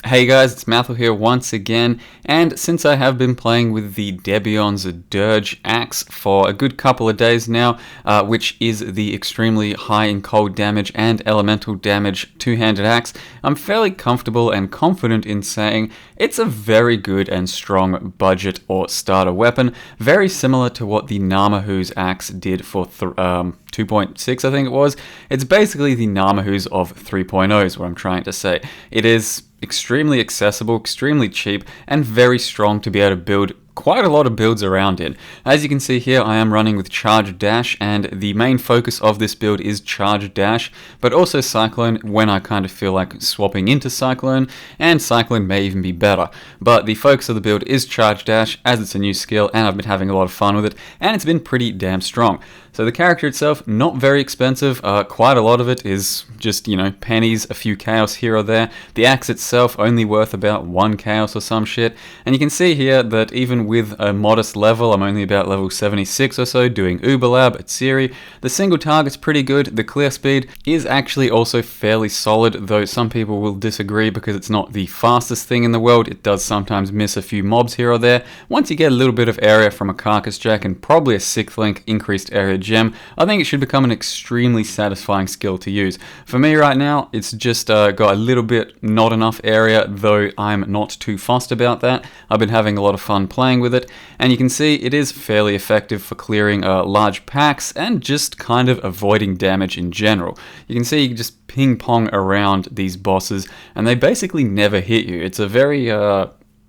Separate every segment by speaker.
Speaker 1: Hey guys, it's Mathel here once again, and since I have been playing with the Debeon's Dirge axe for a good couple of days now, which is the extremely high in cold damage and elemental damage two-handed axe, I'm fairly comfortable and confident in saying it's a very good and strong budget or starter weapon, very similar to what the Namahu's axe did for 2.6 I think it was. It's basically the Namahu's of 3.0 is what I'm trying to say. It is extremely accessible, extremely cheap, and very strong to be able to build quite a lot of builds around it. As you can see here, I am running with Charge Dash, and the main focus of this build is Charge Dash, but also Cyclone when I kind of feel like swapping into Cyclone, and Cyclone may even be better. But the focus of the build is Charge Dash, as it's a new skill, and I've been having a lot of fun with it, and it's been pretty damn strong. So the character itself, not very expensive, quite a lot of it is just, pennies, a few chaos here or there. The axe itself only worth about 1 chaos or some shit, and you can see here that even with a modest level, I'm only about level 76 or so, doing Uberlab at Siri. The single target's pretty good, the clear speed is actually also fairly solid, though some people will disagree because it's not the fastest thing in the world. It does sometimes miss a few mobs here or there. Once you get a little bit of area from a Carcass Jack and probably a 6th link increased area gem, I think it should become an extremely satisfying skill to use. For me right now, it's just got a little bit not enough area, though I'm not too fussed about that. I've been having a lot of fun playing with it, and you can see it is fairly effective for clearing large packs and just kind of avoiding damage in general. You can see you can just ping pong around these bosses and they basically never hit you. It's a very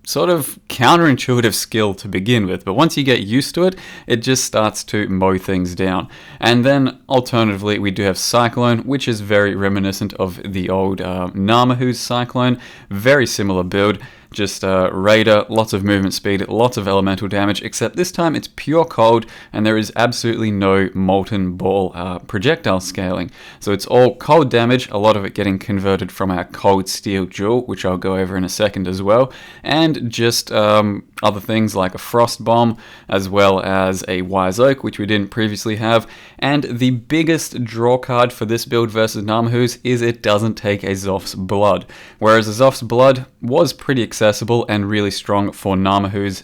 Speaker 1: sort of counterintuitive skill to begin with, but once you get used to it, it just starts to mow things down. And then alternatively, we do have Cyclone, which is very reminiscent of the old Namahu's Cyclone. Very similar build, just Raider, lots of movement speed, lots of elemental damage, except this time it's pure cold and there is absolutely no molten ball projectile scaling. So it's all cold damage, a lot of it getting converted from our cold steel jewel, which I'll go over in a second as well, and just other things like a frost bomb, as well as a wise oak, which we didn't previously have. And the biggest draw card for this build versus Namahu's is it doesn't take a Zoph's blood, whereas a Zoph's blood was pretty accessible and really strong for Namahu's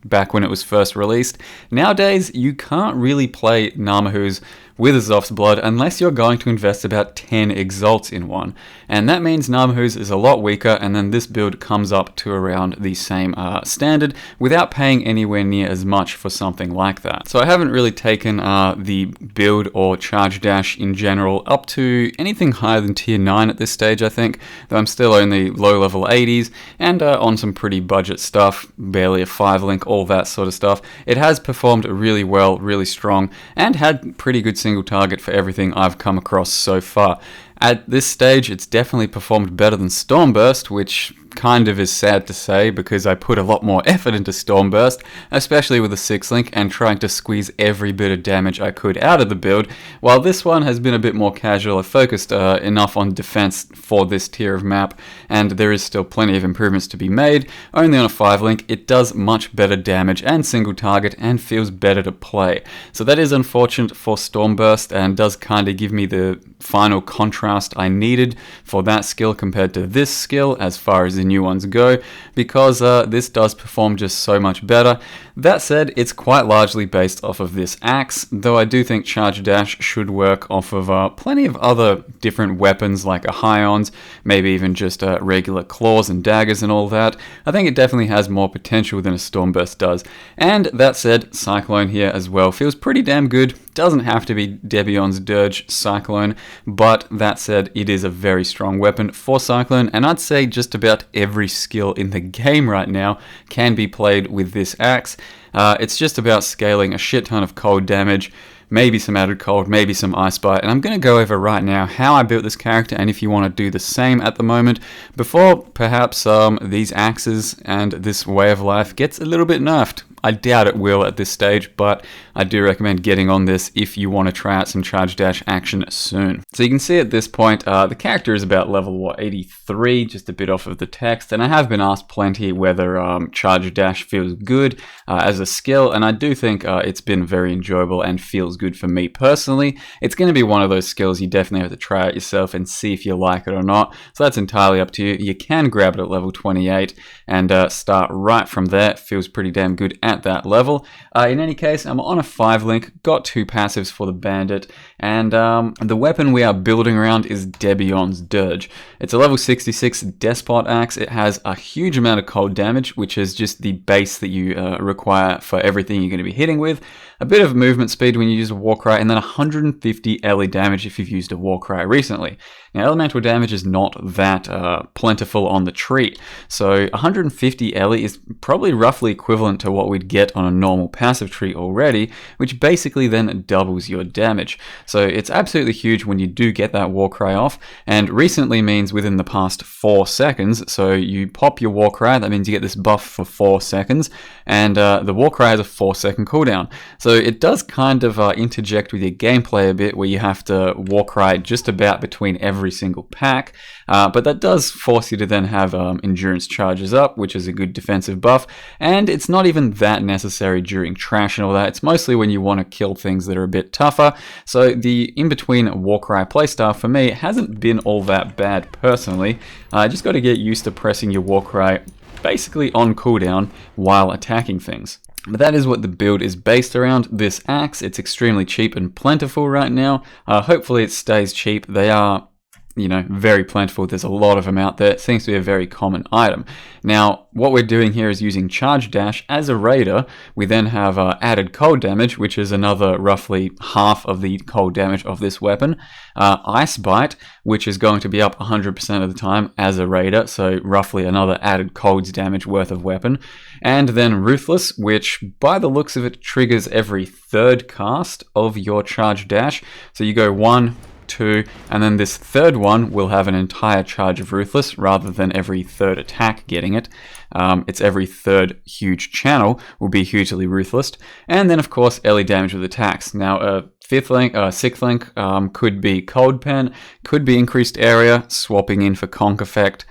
Speaker 1: back when it was first released. Nowadays, you can't really play Namahu's with a Zoph's blood unless you're going to invest about 10 exalts in one, and that means Namahu's is a lot weaker, and then this build comes up to around the same standard without paying anywhere near as much for something like that. So I haven't really taken the build or charge dash in general up to anything higher than tier 9 at this stage, I think, though I'm still only low level 80s and on some pretty budget stuff, barely a 5 link, all that sort of stuff. It has performed really well, really strong, and had pretty good single target for everything I've come across so far. At this stage, it's definitely performed better than Stormburst, which kind of is sad to say because I put a lot more effort into Stormburst, especially with the 6th link and trying to squeeze every bit of damage I could out of the build, while this one has been a bit more casual. I focused enough on defense for this tier of map, and there is still plenty of improvements to be made. Only on a 5 link, it does much better damage and single target and feels better to play. So that is unfortunate for Stormburst and does kind of give me the final contrast I needed for that skill compared to this skill as far as the new ones go, because this does perform just so much better. That said, it's quite largely based off of this axe, though I do think Charge Dash should work off of plenty of other different weapons like a High-Ons, maybe even just regular claws and daggers and all that. I think it definitely has more potential than a Stormburst does. And that said, Cyclone here as well feels pretty damn good. Doesn't have to be Debeon's Dirge Cyclone, but that said, it is a very strong weapon for Cyclone, and I'd say just about every skill in the game right now can be played with this axe. It's just about scaling a shit ton of cold damage, maybe some added cold, maybe some ice bite, and I'm going to go over right now how I built this character and if you want to do the same at the moment before perhaps these axes and this way of life gets a little bit nerfed. I doubt it will at this stage, but I do recommend getting on this if you want to try out some charge dash action soon. So you can see at this point, the character is about level 83, just a bit off of the text, and I have been asked plenty whether charge dash feels good as a skill, and I do think it's been very enjoyable and feels good for me personally. It's going to be one of those skills you definitely have to try out yourself and see if you like it or not, so that's entirely up to you. You can grab it at level 28 and start right from there. It feels pretty damn good at that level. In any case, I'm on a 5 link, got 2 passives for the bandit, and the weapon we are building around is Debeon's Dirge. It's a level 66 despot axe. It has a huge amount of cold damage, which is just the base that you require for everything you're going to be hitting with. A bit of movement speed when you use a Warcry, and then 150 ele damage if you've used a Warcry recently. Now, elemental damage is not that plentiful on the tree, so 150 ele is probably roughly equivalent to what we'd get on a normal passive tree already, which basically then doubles your damage. So it's absolutely huge when you do get that Warcry off, and recently means within the past 4 seconds. So you pop your Warcry, that means you get this buff for 4 seconds, and the Warcry has a 4-second cooldown. So it does kind of interject with your gameplay a bit, where you have to Warcry just about between every single pack, but that does force you to then have endurance charges up, which is a good defensive buff, and it's not even that necessary during trash and all that. It's mostly when you want to kill things that are a bit tougher. So the in-between Warcry playstyle for me hasn't been all that bad personally. I just got to get used to pressing your Warcry basically on cooldown while attacking things. But that is what the build is based around, this axe. It's extremely cheap and plentiful right now. Hopefully it stays cheap. They are, you know, very plentiful. There's a lot of them out there. It seems to be a very common item. Now, what we're doing here is using charge dash as a raider. We then have added cold damage, which is another roughly half of the cold damage of this weapon. Ice bite, which is going to be up 100% of the time as a raider, so roughly another added cold's damage worth of weapon. And then ruthless, which by the looks of it triggers every 3rd cast of your charge dash. So you go 1, 2, and then this 3rd one will have an entire charge of ruthless rather than every 3rd attack getting it. It's every 3rd huge channel will be hugely ruthless. And then of course ele damage with attacks. Now 6th link could be cold pen, could be increased area, swapping in for conk effect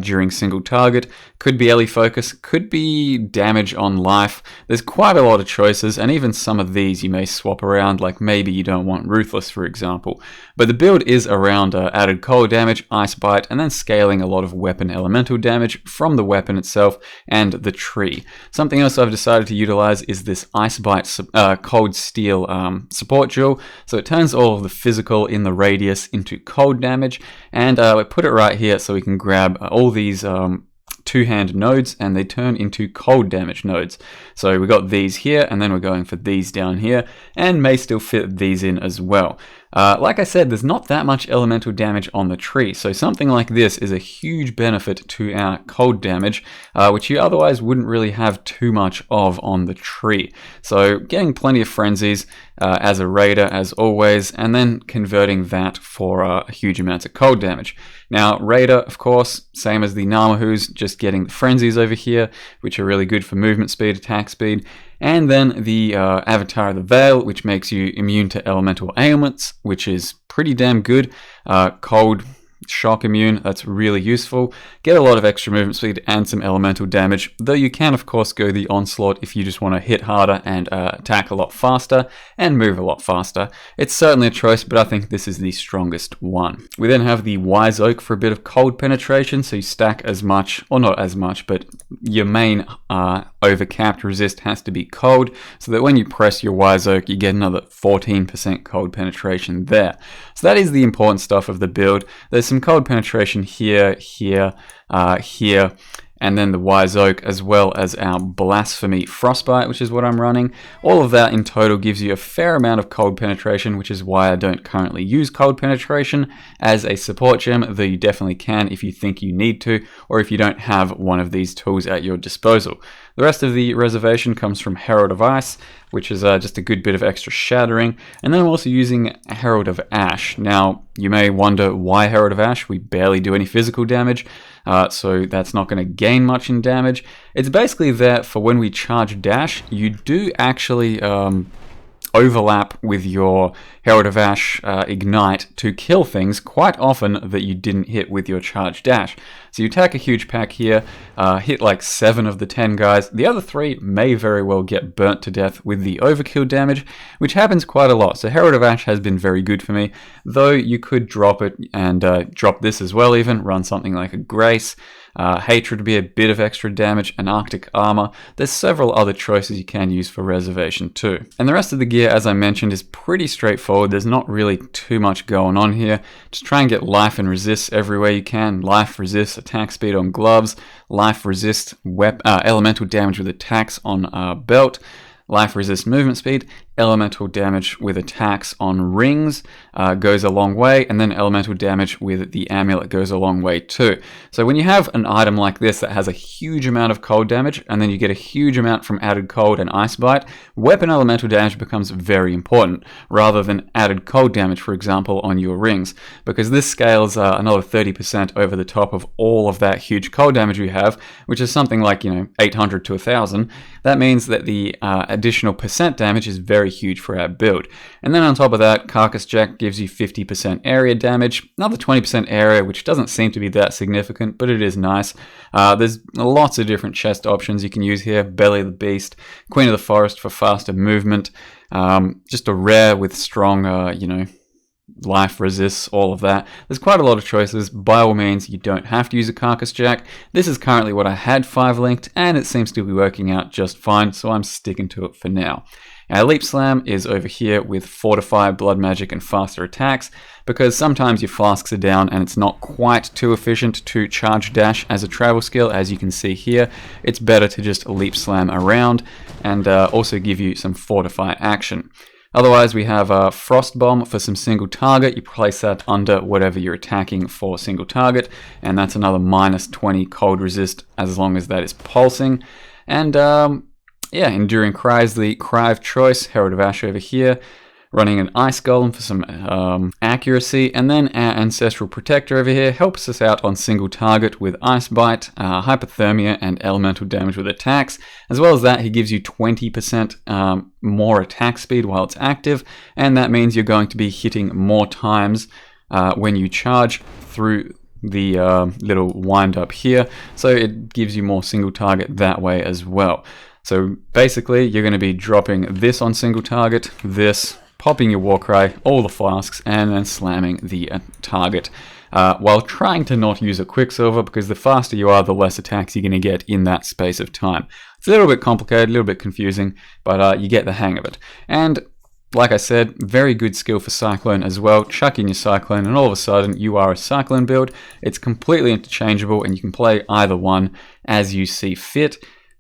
Speaker 1: during single target, could be ele focus, could be damage on life. There's quite a lot of choices, and even some of these you may swap around, like maybe you don't want ruthless for example. But the build is around added cold damage, ice bite, and then scaling a lot of weapon elemental damage from the weapon itself and the tree. Something else I've decided to utilize is this ice bite cold steel support jewel. So it turns all of the physical in the radius into cold damage, and we put it right here so we can grab all these 2-hand nodes and they turn into cold damage nodes. So we got these here, and then we're going for these down here, and may still fit these in as well. Like I said, there's not that much elemental damage on the tree, so something like this is a huge benefit to our cold damage, which you otherwise wouldn't really have too much of on the tree. So getting plenty of frenzies as a raider as always, and then converting that for huge amounts of cold damage. Now raider, of course, same as the Namahu's, just getting the frenzies over here, which are really good for movement speed, attack speed. And then the Avatar of the Veil, which makes you immune to elemental ailments, which is pretty damn good. Cold, shock immune, that's really useful. Get a lot of extra movement speed and some elemental damage, though you can of course go the onslaught if you just want to hit harder and attack a lot faster and move a lot faster. It's certainly a choice, but I think this is the strongest one. We then have the Wise Oak for a bit of cold penetration, so you stack as much, or not as much, but your main overcapped resist has to be cold, so that when you press your Wise Oak you get another 14% cold penetration there. So that is the important stuff of the build. There's some cold penetration here, here, here, and then the Wise Oak, as well as our Blasphemy Frostbite, which is what I'm running. All of that in total gives you a fair amount of cold penetration, which is why I don't currently use cold penetration as a support gem, though you definitely can if you think you need to, or if you don't have one of these tools at your disposal. The rest of the reservation comes from Herald of Ice, which is just a good bit of extra shattering, and then I'm also using Herald of Ash. Now, You may wonder why Herald of Ash. We barely do any physical damage, so that's not going to gain much in damage. It's basically there for when we charge dash, you do actually overlap with your Herald of Ash ignite to kill things quite often that you didn't hit with your charge dash. So you attack a huge pack here, hit like 7 of the 10 guys. The other 3 may very well get burnt to death with the overkill damage, which happens quite a lot. So Herald of Ash has been very good for me, though you could drop it and drop this as well even, run something like a Grace. Hatred would be a bit of extra damage, and Arctic Armor. There's several other choices you can use for Reservation too. And the rest of the gear, as I mentioned, is pretty straightforward. There's not really too much going on here. Just try and get life and resist everywhere you can. Life, resist, attack speed on gloves. Life, resist, elemental damage with attacks on belt. Life, resist, movement speed. Elemental damage with attacks on rings goes a long way, and then elemental damage with the amulet goes a long way too. So when you have an item like this that has a huge amount of cold damage, and then you get a huge amount from added cold and ice bite, weapon elemental damage becomes very important, rather than added cold damage, for example, on your rings, because this scales another 30% over the top of all of that huge cold damage you have, which is something like 800 to 1000. That means that the additional percent damage is very huge for our build. And then on top of that, Carcass Jack gives you 50% area damage, another 20% area, which doesn't seem to be that significant, but it is nice. There's lots of different chest options you can use here. Belly of the Beast, Queen of the Forest for faster movement, just a rare with strong, life resists, all of that. There's quite a lot of choices. By all means, you don't have to use a Carcass Jack. This is currently what I had 5 linked, and it seems to be working out just fine, so I'm sticking to it for now. Our Leap Slam is over here with Fortify, Blood Magic, and faster attacks, because sometimes your flasks are down and it's not quite too efficient to charge dash as a travel skill. As you can see here, it's better to just Leap Slam around and also give you some Fortify action. Otherwise, we have Frost Bomb for some single target. You place that under whatever you're attacking for single target, and that's another minus 20 cold resist as long as that is pulsing. And yeah, Enduring Cry is the cry of choice. Herald of Ash over here, running an Ice Golem for some accuracy, and then our Ancestral Protector over here helps us out on single target with Ice Bite, Hypothermia, and Elemental damage with attacks. As well as that, he gives you 20% more attack speed while it's active, and that means you're going to be hitting more times when you charge through the little wind up here, so it gives you more single target that way as well. So basically, you're going to be dropping this on single target, this, popping your Warcry, all the flasks, and then slamming the target, while trying to not use a Quicksilver, because the faster you are, the less attacks you're going to get in that space of time. It's a little bit complicated, a little bit confusing, but you get the hang of it. And like I said, very good skill for Cyclone as well. Chuck in your Cyclone and all of a sudden you are a Cyclone build. It's completely interchangeable and you can play either one as you see fit.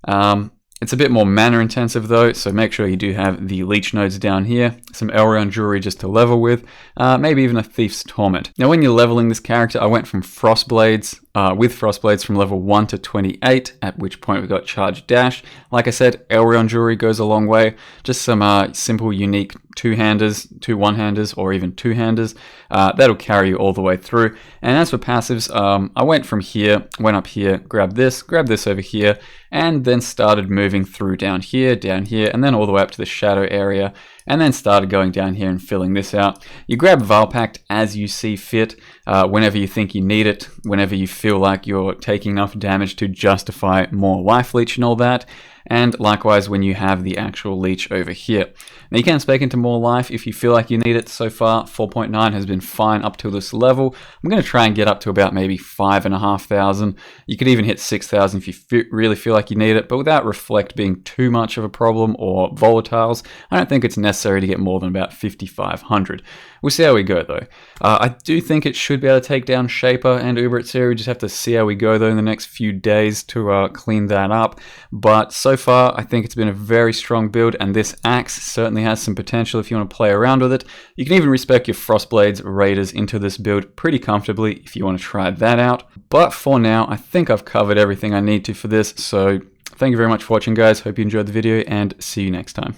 Speaker 1: It's a bit more mana intensive though, so make sure you do have the leech nodes down here, some Elrond jewelry just to level with, maybe even a Thief's Torment. Now when you're leveling this character, I went from Frostblades, with Frostblades from level 1 to 28, at which point we got Charge Dash. Like I said, Elrond jewelry goes a long way, just some simple unique two-handers, two one-handers, or even two-handers. That'll carry you all the way through. And as for passives, I went from here, went up here, grabbed this over here, and then started moving through down here, and then all the way up to the shadow area, and then started going down here and filling this out. You grab Valpact as you see fit, whenever you think you need it, whenever you feel like you're taking enough damage to justify more life leech and all that, and likewise when you have the actual leech over here. Now you can spec into more life if you feel like you need it. So far 4.9 has been fine up to this level. I'm going to try and get up to about maybe 5,500. You could even hit 6,000 if you really feel like you need it, but without Reflect being too much of a problem or volatiles, I don't think it's necessary to get more than about 5,500. We'll see how we go though. I do think it should be able to take down Shaper and Uber Etzeri. We just have to see how we go though in the next few days to clean that up. But so far, I think it's been a very strong build, and this axe certainly has some potential if you want to play around with it. You can even respec your Frostblades Raiders into this build pretty comfortably if you want to try that out. But for now, I think I've covered everything I need to for this, so thank you very much for watching guys. Hope you enjoyed the video, and see you next time.